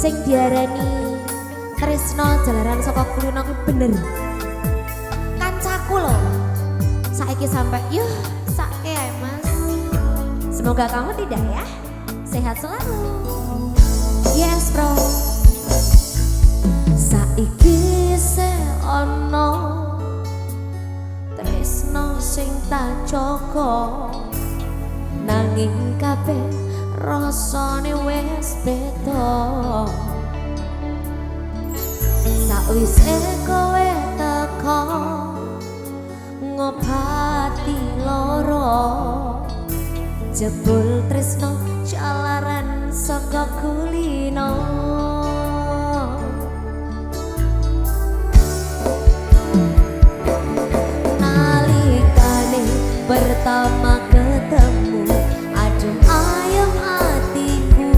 sing diarani tresno jalaran saka kulino kuwi bener. Kancaku lho. Saiki sampai yuh sake ae Mas. Semoga kamu tidak ya. Sehat selalu. Yes bro. Saiki se ono tresno sing tak jaga nanging kabeh rasane wis beda. Sakwise kowe teko ngobati loro jebul tresno jalaran saka kulino. Nalikane pertama ketemu adem ayem hatiku,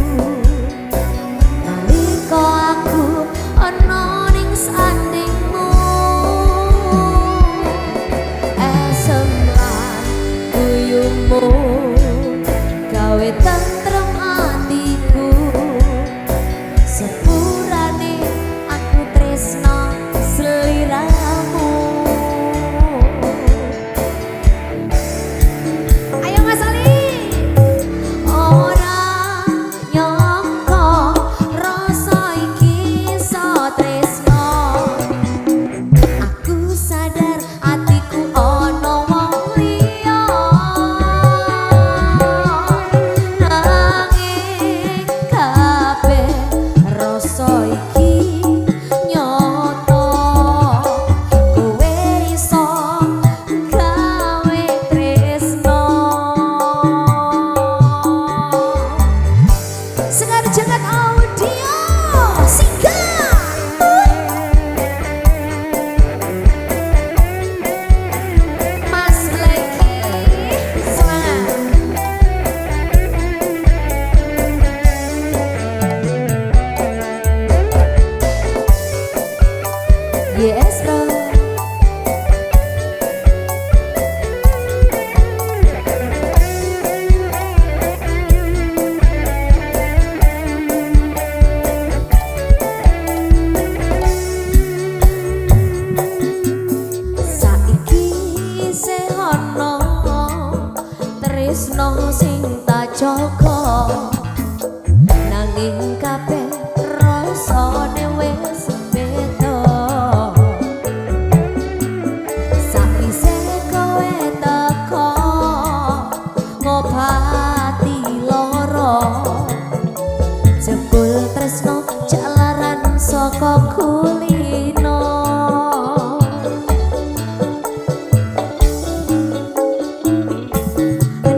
nalika aku ana ning sandingmu, esem lan guyumu gawe tentrem hatiku. Sepurane aku tresno sliramu. Ayo Mas Ali. Ora nyangka rasa iki iso tresno. Aku sadar atiku ana wong liya, nanging kabeh rasa iki nyoto. Kowe iso gawe tresno. Sekar Jagat Audio Singa. Mas Leki semangat. Yes bro. Saiki se ono tresno sing tak jaga nanging kabeh rasane wis beda. Sakwise kowe teko ngobati loro jebul tresno jalaran saka kulino.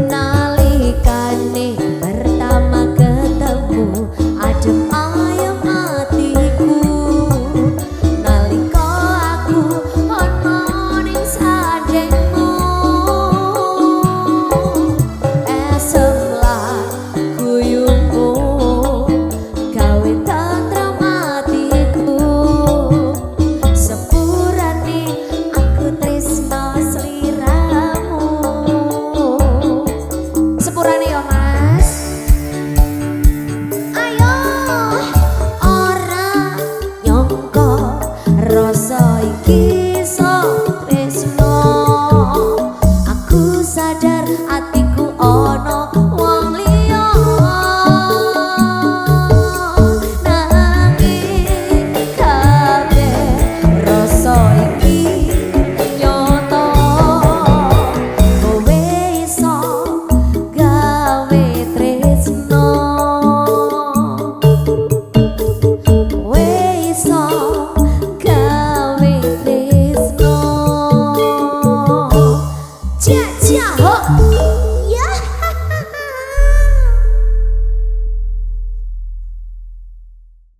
Nalikane pertama ketemu adem ayem hatiku, nalika aku ana ning sandingmu, esem lan guyumu gawe tentrem hatiku. Sepurane aku tresno sliramu. Sepurane ya Mas. Ayo ora nyangka rasa iki iso tresno. Aku sadar atiku ana